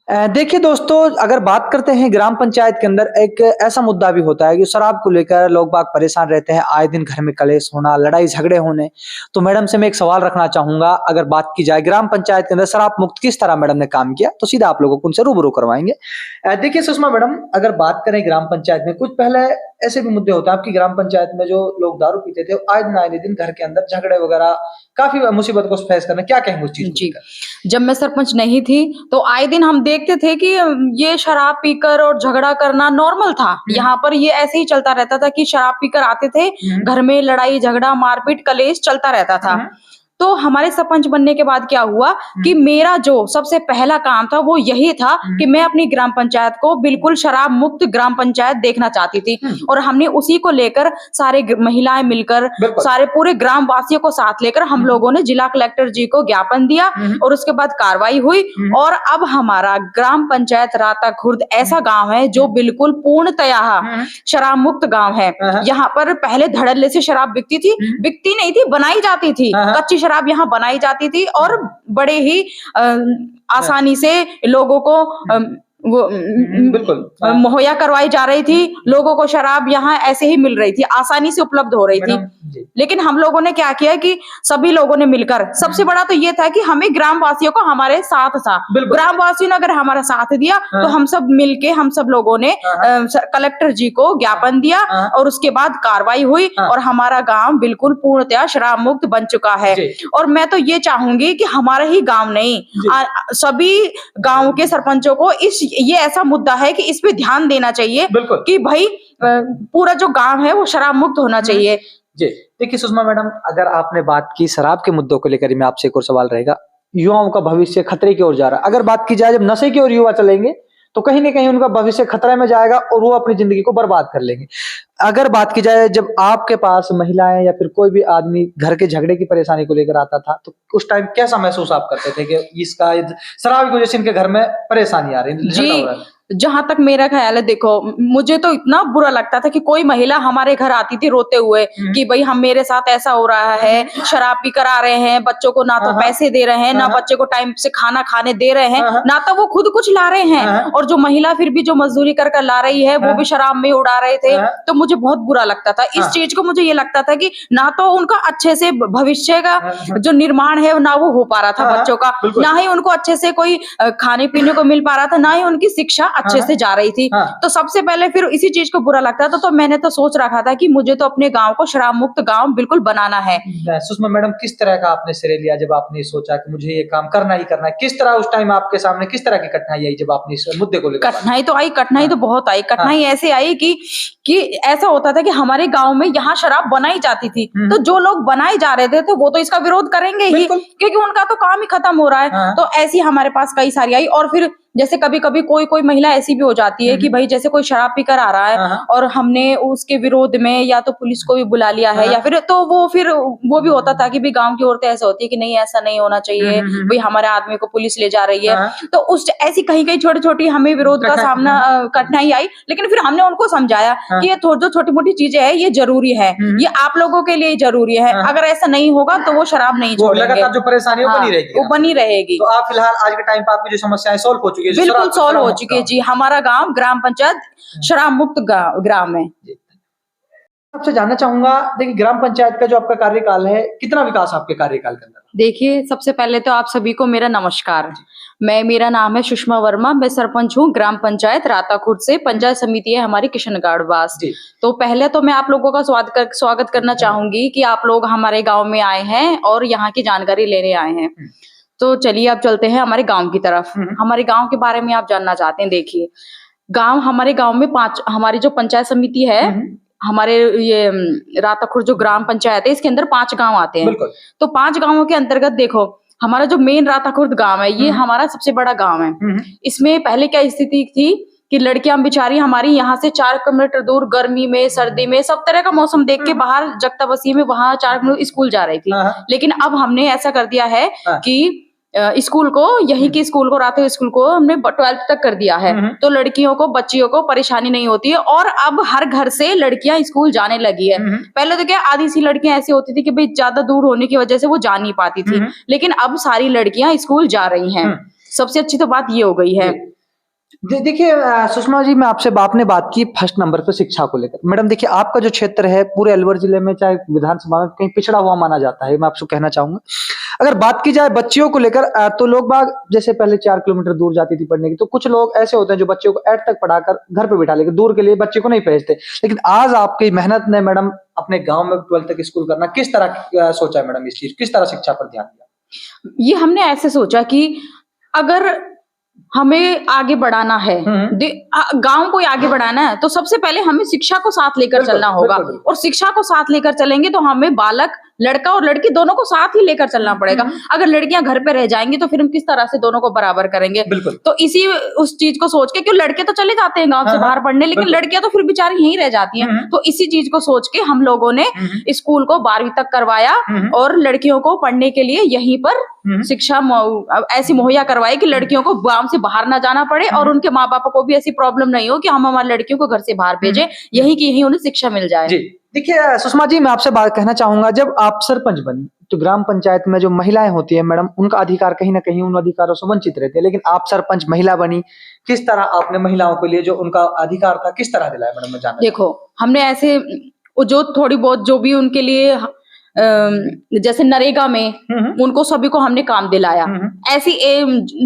देखिए दोस्तों, अगर बात करते हैं ग्राम पंचायत के अंदर एक ऐसा मुद्दा भी होता है कि शराब को लेकर लोग बाग परेशान रहते हैं। आए दिन घर में कलेश होना, लड़ाई झगड़े होने। तो मैडम से मैं एक सवाल रखना चाहूंगा, अगर बात की जाए ग्राम पंचायत के अंदर शराब मुक्त किस तरह मैडम ने काम किया, तो सीधा आप लोगों को उनसे रूबरू करवाएंगे। देखिए सुषमा मैडम, अगर बात करें ग्राम पंचायत में, कुछ पहले ऐसे भी मुद्दे होते हैं आपकी ग्राम पंचायत में, जो लोग दारू पीते थे, आए दिन घर के अंदर झगड़े वगैरह, काफी मुसीबत को फेस करना, क्या कहेंगे उस चीज जी। जब मैं सरपंच नहीं थी तो आए दिन हम देखते थे कि ये शराब पीकर और झगड़ा करना नॉर्मल था। यहाँ पर ये ऐसे ही चलता रहता था कि शराब पीकर आते थे, घर में लड़ाई झगड़ा मारपीट कलेश चलता रहता था। तो हमारे सरपंच बनने के बाद क्या हुआ कि मेरा जो सबसे पहला काम था वो यही था कि मैं अपनी ग्राम पंचायत को बिल्कुल शराब मुक्त ग्राम पंचायत देखना चाहती थी। और हमने उसी को लेकर सारे महिलाएं मिलकर, सारे पूरे ग्राम वासियों को साथ लेकर हम लोगों ने जिला कलेक्टर जी को ज्ञापन दिया और उसके बाद कार्रवाई हुई। और अब हमारा ग्राम पंचायत राता खुर्द ऐसा गांव है जो बिल्कुल पूर्णतया शराब मुक्त गांव है। यहाँ पर पहले धड़ल्ले से शराब बिकती नहीं थी, बनाई जाती थी। कच्ची शराब यहाँ बनाई जाती थी और बड़े ही आसानी से लोगों को वो बिल्कुल मुहैया करवाई जा रही थी। लोगों को शराब यहाँ ऐसे ही मिल रही थी, आसानी से उपलब्ध हो रही थी। लेकिन हम लोगों ने क्या किया कि सभी लोगों ने मिलकर, सबसे बड़ा तो ये था कि हमें ग्राम वासियों को हमारे साथ था। ग्राम वासियों ने अगर हमारा साथ दिया तो हम सब मिलके, हम सब लोगों ने कलेक्टर जी को ज्ञापन दिया और उसके बाद कार्रवाई हुई और हमारा गांव बिल्कुल पूर्णतया शराब मुक्त बन चुका है। और मैं तो ये चाहूंगी कि हमारा ही गांव नहीं, सभी गांव के सरपंचों को ये ऐसा मुद्दा है कि इस पे ध्यान देना चाहिए कि भाई पूरा जो गांव है वो शराब मुक्त होना चाहिए। जी देखिए सुषमा मैडम, अगर आपने बात की शराब के मुद्दों को लेकर, मैं आपसे एक और सवाल रहेगा। युवाओं का भविष्य खतरे की ओर जा रहा है। अगर बात की जाए, जब नशे की ओर युवा चलेंगे तो कहीं ना कहीं उनका भविष्य खतरे में जाएगा और वो अपनी जिंदगी को बर्बाद कर लेंगे। अगर बात की जाए, जब आपके पास महिलाएं या फिर कोई भी आदमी घर के झगड़े की परेशानी को लेकर आता था, तो उस टाइम कैसा महसूस आप करते थे कि इसका शराब की वजह से इनके घर में परेशानी आ रही है, जी? जहां तक मेरा ख्याल है, देखो मुझे तो इतना बुरा लगता था कि कोई महिला हमारे घर आती थी रोते हुए कि भाई हम मेरे साथ ऐसा हो रहा है, शराब पी कर आ रहे हैं, बच्चों को ना तो पैसे दे रहे हैं, ना बच्चे को टाइम से खाना खाने दे रहे हैं, ना तो वो खुद कुछ ला रहे हैं, और जो महिला फिर भी जो मजदूरी कर कर ला रही है वो भी शराब में उड़ा रहे थे। तो मुझे बहुत बुरा लगता था इस चीज को। मुझे ये लगता था कि ना तो उनका अच्छे से भविष्य का जो निर्माण है ना वो हो पा रहा था बच्चों का, ना ही उनको अच्छे से कोई खाने पीने को मिल पा रहा था, ना ही उनकी शिक्षा अच्छे से जा रही थी। तो सबसे पहले फिर इसी चीज को बुरा लगता था। तो मैंने तो सोच रखा था कि मुझे तो अपने गांव को शराब मुक्त गांव बिल्कुल बनाना है। सुषमा मैडम, किस तरह का आपने श्रेय लिया जब आपने सोचा कि मुझे ये काम करना ही करना है? किस तरह उस टाइम आपके सामने किस तरह की कठिनाई आई जब आपने इस मुद्दे को लेकर? कठिनाई तो बहुत आई। कठिनाई ऐसे आई कि ऐसा होता था कि हमारे गांव में यहाँ शराब बनाई जाती थी, तो जो लोग बनाए जा रहे थे तो वो तो इसका विरोध करेंगे ही, क्योंकि उनका तो काम ही खत्म हो रहा है। तो ऐसी हमारे पास कई सारी आई। और फिर जैसे कभी कभी कोई महिला ऐसी भी हो जाती है कि भाई जैसे कोई शराब पीकर आ रहा है और हमने उसके विरोध में या तो पुलिस को भी बुला लिया है, या फिर वो भी होता था कि भाई गांव की औरतें ऐसा होती है कि नहीं ऐसा नहीं होना चाहिए, भाई हमारे आदमी को पुलिस ले जा रही है। तो उस ऐसी कहीं छोटी छोटी हमें विरोध का सामना कठिनाई आई। लेकिन फिर हमने उनको समझाया कि ये जो छोटी मोटी चीजें है ये जरूरी है, ये आप लोगों के लिए जरूरी है। अगर ऐसा नहीं होगा तो वो शराब नहीं छोड़ेंगे, जो परेशानी वो बनी रहेगी। तो आप फिलहाल आज के टाइम पर आपकी जो समस्याएं सॉल्व हो चुकी है? बिल्कुल सॉल्व हो चुकी है जी। हमारा गांव ग्राम पंचायत शराब मुक्त ग्राम है। आपसे जानना चाहूंगा, देखिए ग्राम पंचायत का जो आपका कार्यकाल है, कितना विकास आपके कार्यकाल के अंदर? देखिए सबसे पहले तो आप सभी को मेरा नमस्कार। मेरा नाम है सुषमा वर्मा, मैं सरपंच हूँ ग्राम पंचायत राता खुर्द से। पंचायत समिति है हमारी किशनगढ़ वास। तो पहले तो मैं आप लोगों का स्वागत करना चाहूंगी कि आप लोग हमारे गाँव में आए हैं और यहाँ की जानकारी लेने आए हैं। तो चलिए अब चलते हैं हमारे गांव की तरफ। हमारे गांव के बारे में आप जानना चाहते हैं। देखिए हमारे गांव में हमारी जो पंचायत समिति है, हमारे ये राता खुर्द जो ग्राम पंचायत है, इसके अंदर 5 गांव आते हैं। तो 5 गांवों के अंतर्गत देखो हमारा जो मेन राता खुर्द गांव है, ये हमारा सबसे बड़ा गांव है। इसमें पहले क्या स्थिति थी कि लड़कियां बेचारी हमारी यहाँ से 4 किलोमीटर दूर गर्मी में सर्दी में सब तरह का मौसम देख के बाहर जगता बसी में वहां 4 किलोमीटर स्कूल जा रही थी। लेकिन अब हमने ऐसा कर दिया है कि स्कूल को, यहीं के स्कूल को, रात स्कूल को हमने 12th तक कर दिया है। तो लड़कियों को, बच्चियों को परेशानी नहीं होती है और अब हर घर से लड़कियां स्कूल जाने लगी है। पहले तो क्या आधी सी लड़कियां ऐसी होती थी कि भाई ज्यादा दूर होने की वजह से वो जा नहीं पाती थी, लेकिन अब सारी लड़कियां स्कूल जा रही हैं। सबसे अच्छी तो बात ये हो गई है। देखिए सुषमा जी, मैं आपसे आपने बात की फर्स्ट नंबर पे शिक्षा को लेकर। मैडम देखिए, आपका जो क्षेत्र है पूरे अलवर जिले में, चाहे विधानसभा में, कहीं पिछड़ा हुआ माना जाता है, मैं आपसे कहना चाहूंगा। अगर बात की जाए बच्चियों को लेकर, तो लोग बाग जैसे पहले 4 किलोमीटर दूर जाती थी पढ़ने की, तो कुछ लोग ऐसे होते हैं जो बच्चों को 8 तक पढ़ाकर घर पे बिठा लेकर दूर के लिए बच्चे को नहीं भेजते। लेकिन आज आपकी मेहनत ने मैडम अपने गांव में 12 तक स्कूल करना किस तरह सोचा है मैडम, इस चीज किस तरह शिक्षा पर ध्यान दिया? ये हमने ऐसे सोचा कि अगर हमें आगे बढ़ाना है, गांव को आगे बढ़ाना है, तो सबसे पहले हमें शिक्षा को साथ लेकर चलना होगा। और शिक्षा को साथ लेकर चलेंगे तो हमें बालक, लड़का और लड़की दोनों को साथ ही लेकर चलना पड़ेगा। अगर लड़कियां घर पे रह जाएंगी तो फिर हम किस तरह से दोनों को बराबर करेंगे? तो इसी उस चीज को सोच के, क्यों लड़के तो चले जाते हैं गांव से बाहर पढ़ने, लेकिन लड़कियां तो फिर बेचारी यहीं रह जाती हैं। तो इसी चीज को सोच के हम लोगों ने स्कूल को 12वीं तक करवाया और लड़कियों को पढ़ने के लिए यहीं पर शिक्षा ऐसी मुहैया करवाई कि लड़कियों को गांव से बाहर ना जाना पड़े और उनके माँ बाप को भी ऐसी प्रॉब्लम नहीं हो कि हम हमारी लड़कियों को घर से बाहर भेजें, यहीं की यहीं उन्हें शिक्षा मिल जाए। देखिए सुषमा जी, मैं आपसे बात कहना चाहूंगा, जब आप सरपंच बनी तो ग्राम पंचायत में जो महिलाएं होती है मैडम, उनका अधिकार कहीं ना कहीं उन अधिकारों से वंचित रहते हैं। लेकिन आप सरपंच महिला बनी, किस तरह आपने महिलाओं के लिए जो उनका अधिकार था किस तरह दिलाया मैडम, मैं जानना। देखो, हमने ऐसे जो थोड़ी बहुत जो भी उनके लिए जैसे नरेगा में उनको सभी को हमने काम दिलाया। ऐसी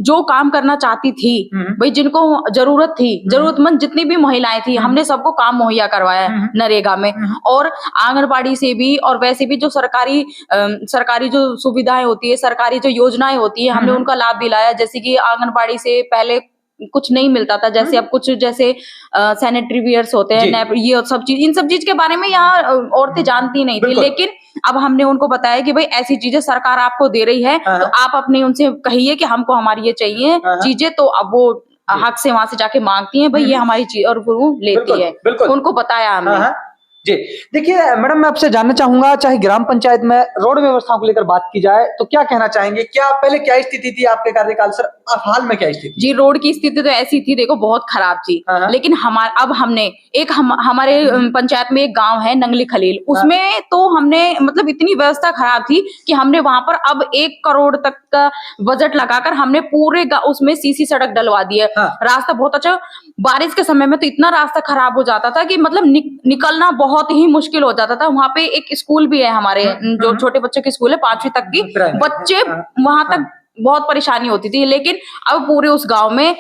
जो काम करना चाहती थी भाई, जिनको जरूरत थी, जरूरतमंद जितनी भी महिलाएं थी, हमने सबको काम मुहैया करवाया नरेगा में। और आंगनबाड़ी से भी, और वैसे भी जो सरकारी जो सुविधाएं होती है, सरकारी जो योजनाएं होती है, हमने उनका लाभ दिलाया। जैसे कि आंगनबाड़ी से पहले कुछ नहीं मिलता था, जैसे अब कुछ जैसे सैनिटरी वेयर्स होते हैं, ये सब चीज, इन सब चीज के बारे में यहाँ औरतें जानती नहीं थी। लेकिन अब हमने उनको बताया कि भाई ऐसी चीजें सरकार आपको दे रही है, तो आप अपने उनसे कहिए कि हमको हमारी ये चाहिए चीजें, तो अब वो हक से वहां से जाके मांगती हैं भाई ये हमारी चीज, और वो लेती है। उनको बताया हमने। जी देखिए मैडम, मैं आपसे जानना चाहूंगा, चाहे ग्राम पंचायत में रोड व्यवस्थाओं को लेकर बात की जाए तो क्या कहना चाहेंगे? क्या पहले क्या स्थिति थी आपके कार्यकाल सर, हाल में क्या स्थिति? जी, रोड की स्थिति तो ऐसी थी, देखो बहुत खराब थी। लेकिन अब हमने हमारे पंचायत में एक गांव है नंगली खलील, उसमें तो हमने मतलब इतनी व्यवस्था खराब थी कि हमने वहां पर अब 1 करोड़ तक का बजट लगाकर हमने पूरे उसमें सीसी सड़क डलवा दी है। रास्ता बहुत अच्छा, बारिश के समय में तो इतना रास्ता खराब हो जाता था कि मतलब निकलना बहुत ही मुश्किल हो जाता था। वहां पे एक स्कूल भी है हमारे, जो छोटे बच्चों की स्कूल है, 5वीं तक की बच्चे वहां तक बहुत परेशानी होती थी। लेकिन अब पूरे उस गांव में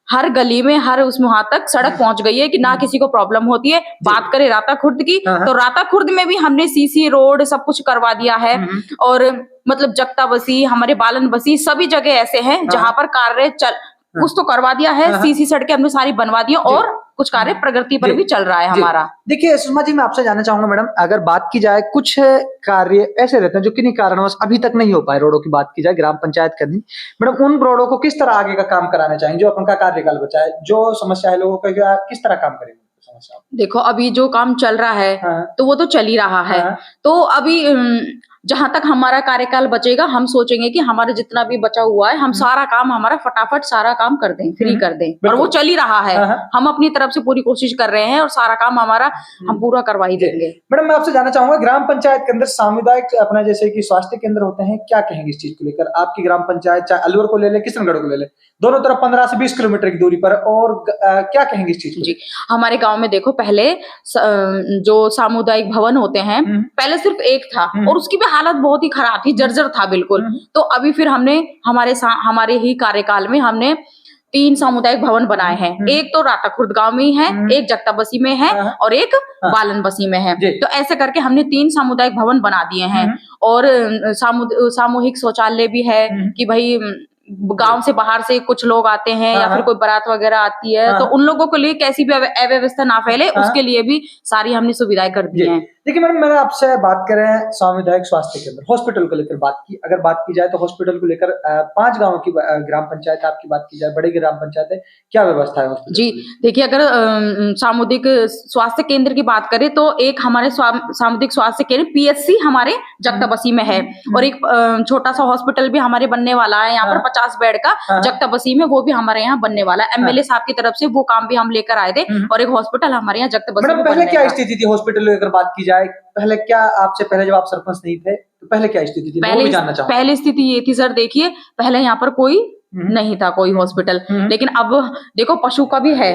हर गली में, हर उसमें वहां तक सड़क पहुंच गई है कि ना किसी को प्रॉब्लम होती है। बात करें राता खुर्द की, तो राता खुर्द में भी हमने सीसी रोड सब कुछ करवा दिया है। और मतलब जगता बसी, हमारे बालन बसी, सभी जगह ऐसे हैं जहां पर कार्य कुछ तो करवा दिया है। सीसी सड़कें हमने सारी बनवा दी और कुछ कार्य प्रगति पर भी चल रहा है हमारा। देखिए सुषमा जी, मैं आपसे जानना चाहूंगा मैडम, अगर बात की जाए कुछ कार्य ऐसे रहते हैं जो किन्हीं कारणवश अभी तक नहीं हो पाए, रोडों की बात की जाए ग्राम पंचायत के दिन, मैडम उन रोडों को किस तरह आगे का काम कराना चाहेंगे जो अपन का कार्यकाल बचा है, जो समस्या है लोगों का, किस तरह काम करेंगे? देखो, अभी जो काम चल रहा है तो वो तो चल ही रहा है। तो अभी जहां तक हमारा कार्यकाल बचेगा, हम सोचेंगे कि हमारा जितना भी बचा हुआ है, हम सारा काम हमारा फटाफट सारा काम कर दें, फ्री कर दें। और वो चल ही रहा है, हम अपनी तरफ से पूरी कोशिश कर रहे हैं और सारा काम हमारा हम पूरा करवा ही देंगे। मैडम मैं आपसे जानना चाहूंगा, ग्राम पंचायत के अंदर सामुदायिक अपना जैसे कि स्वास्थ्य केंद्र होते हैं, क्या कहेंगे इस चीज को लेकर? आपकी ग्राम पंचायत चाहे अलवर को ले ले, किशनगढ़ को ले ले, दोनों तरफ 15 से 20 किलोमीटर की दूरी पर, और क्या कहेंगे इस चीज को? जी, हमारे गांव में देखो, पहले जो सामुदायिक भवन होते हैं, पहले सिर्फ एक था और उसकी भी हालत बहुत ही खराब थी, जर्जर था बिल्कुल। तो अभी फिर हमने हमारे ही कार्यकाल में हमने 3 सामुदायिक भवन बनाए हैं। एक तो राता खुर्द गांव में है, एक जगता बसी में है और एक बालन बसी में है। तो ऐसे करके हमने 3 सामुदायिक भवन बना दिए हैं। और सामूहिक शौचालय भी है कि भाई गांव से बाहर से कुछ लोग आते हैं या फिर कोई बारात वगैरह आती है, तो उन लोगों के लिए कैसी भी अव्यवस्था ना फैले, उसके लिए भी सारी हमने सुविधाएं कर दी हैं। देखिए मैडम, मैंने आपसे बात करें सामुदायिक स्वास्थ्य केंद्र, हॉस्पिटल को लेकर बात की, अगर बात की जाए तो हॉस्पिटल को लेकर 5 गांवों की ग्राम पंचायत आपकी बात की जाए, बड़ी ग्राम पंचायत है, क्या व्यवस्था है हॉस्पिटल? जी देखिए, अगर सामुदायिक स्वास्थ्य केंद्र की बात करें तो एक हमारे सामुदायिक स्वास्थ्य केंद्र PSC हमारे जगता बसी में है, और एक छोटा सा हॉस्पिटल भी हमारे बनने वाला है यहाँ पर 50 बेड का जगता बसी में, वो भी हमारे यहाँ बनने वाला है। MLA साहब की तरफ से वो काम भी हम लेकर आए थे, और एक हॉस्पिटल हमारे यहाँ जगता बसी में। पहले क्या स्थिति थी हॉस्पिटल लेकर बात की जाए, पहले क्या आपसे पहले जब आप सरपंच नहीं थे तो पहले क्या स्थिति थी, मैं भी जानना चाहूंगा। पहले स्थिति ये थी सर, देखिए पहले यहाँ पर कोई नहीं था कोई हॉस्पिटल। लेकिन अब देखो पशु का भी है,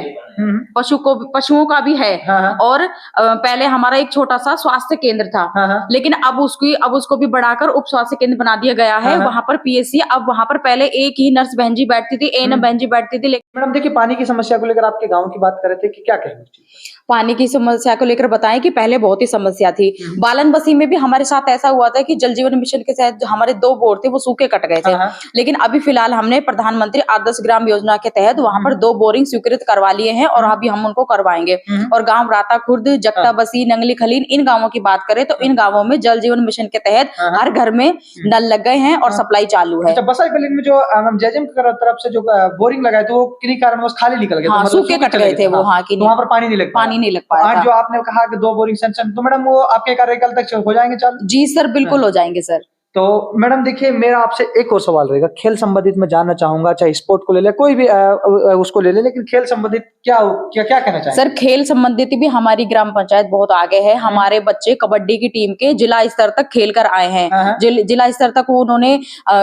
पशुओं का भी है। और पहले हमारा एक छोटा सा स्वास्थ्य केंद्र था, लेकिन अब उसको भी बढ़ाकर उप स्वास्थ्य केंद्र बना दिया गया है। वहां पर पीएससी, अब वहां पर पहले एक ही नर्स बहन जी बैठती थी, एएनएम बहन जी बैठती थी। मैडम देखिए, पानी की समस्या को लेकर आपके गांव की बात कर रहे थे कि क्या कहेंगे? पानी की समस्या को लेकर बताएं कि पहले बहुत ही समस्या थी। बालन बस्ती में भी हमारे साथ ऐसा हुआ था कि जल जीवन मिशन के तहत जो हमारे 2 बोर थे वो सूखे कट गए थे। लेकिन अभी फिलहाल हमने प्रधानमंत्री आदर्श ग्राम योजना के तहत वहां पर 2 बोरिंग स्वीकृत करवा लिए हैं और अभी हम उनको करवाएंगे। और गांव राता खुर्द, जगता बसी, नंगली खलीन, इन गांवों की बात करें तो इन गांवों में जल जीवन मिशन के तहत हर घर में नल लग गए हैं और सप्लाई चालू है। बसाई खलीन में जो जैजम की तरफ से जो बोरिंग लगाए थे वो किन्हीं कारणवश खाली निकल गए, सूखे कट गए थे वो। वहां पर पानी नहीं लग पाया। आज जो आपने कहा कि 2 बोरिंग सेंक्शन, तो मैडम वो आपके कार्यकाल तक हो जाएंगे चालू? जी सर, बिल्कुल हो जाएंगे सर। तो मैडम देखिए, मेरा आपसे एक और सवाल रहेगा, खेल संबंधित मैं जानना चाहूंगा, चाहे स्पोर्ट को ले ले, कोई भी उसको ले ले, लेकिन खेल संबंधित क्या कहना चाहेंगे? सर खेल संबंधित भी हमारी ग्राम पंचायत बहुत आगे है। हमारे बच्चे कबड्डी की टीम के जिला स्तर तक खेल कर आए हैं। जिला स्तर तक उन्होंने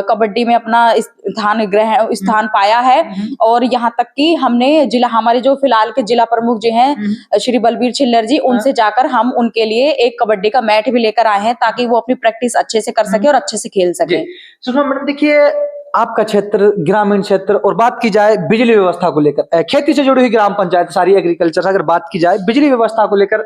कबड्डी में अपना स्थान पाया है। और यहाँ तक कि हमने हमारे जो फिलहाल के जिला प्रमुख जी हैं श्री बलबीर छिल्लर जी, उनसे जाकर हम उनके लिए एक कबड्डी का मैट भी लेकर आए हैं ताकि वो अपनी प्रैक्टिस अच्छे से कर सके और अच्छे से खेल सके। सुषमा मैडम देखिए, आपका क्षेत्र ग्रामीण क्षेत्र, और बात की जाए बिजली व्यवस्था को लेकर, खेती से जुड़ी हुई ग्राम पंचायत सारी एग्रीकल्चर, अगर बात की जाए बिजली व्यवस्था को लेकर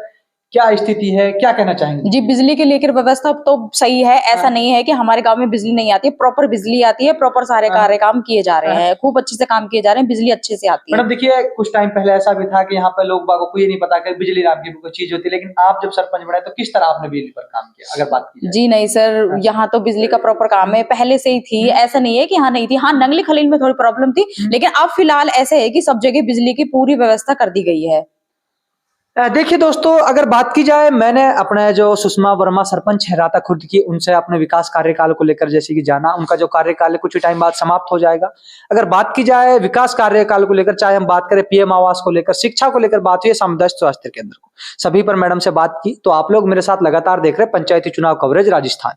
क्या स्थिति है, क्या कहना चाहेंगे? जी बिजली के लेकर व्यवस्था तो सही है। ऐसा नहीं है कि हमारे गांव में बिजली नहीं आती, प्रॉपर बिजली आती है, प्रॉपर सारे कार्य काम किए जा रहे हैं, खूब अच्छे से काम किए जा रहे हैं, बिजली अच्छे से आती है। मैडम देखिए, कुछ टाइम पहले ऐसा भी था कि यहाँ पे लोग बागों को ये नहीं पता कि बिजली नाम की कोई चीज होती है, लेकिन आप जब सरपंच बने तो किस तरह आपने बिजली पर काम किया, अगर बात की? जी नहीं सर, यहाँ तो बिजली का प्रॉपर काम है, पहले से ही थी, ऐसा नहीं है कि हाँ नहीं थी। हाँ नंगली खलील में थोड़ी प्रॉब्लम थी, लेकिन अब फिलहाल ऐसे है कि सब जगह बिजली की पूरी व्यवस्था कर दी गई है। देखिए दोस्तों, अगर बात की जाए, मैंने अपने जो सुषमा वर्मा सरपंच है राता खुर्द की, उनसे अपने विकास कार्यकाल को लेकर जैसे कि जाना, उनका जो कार्यकाल है कुछ ही टाइम बाद समाप्त हो जाएगा। अगर बात की जाए विकास कार्यकाल को लेकर, चाहे हम बात करें पीएम आवास को लेकर, शिक्षा को लेकर बात हुई, सामुदायिक स्वास्थ्य केंद्र को, सभी पर मैडम से बात की। तो आप लोग मेरे साथ लगातार देख रहे हैं पंचायती चुनाव कवरेज राजस्थान।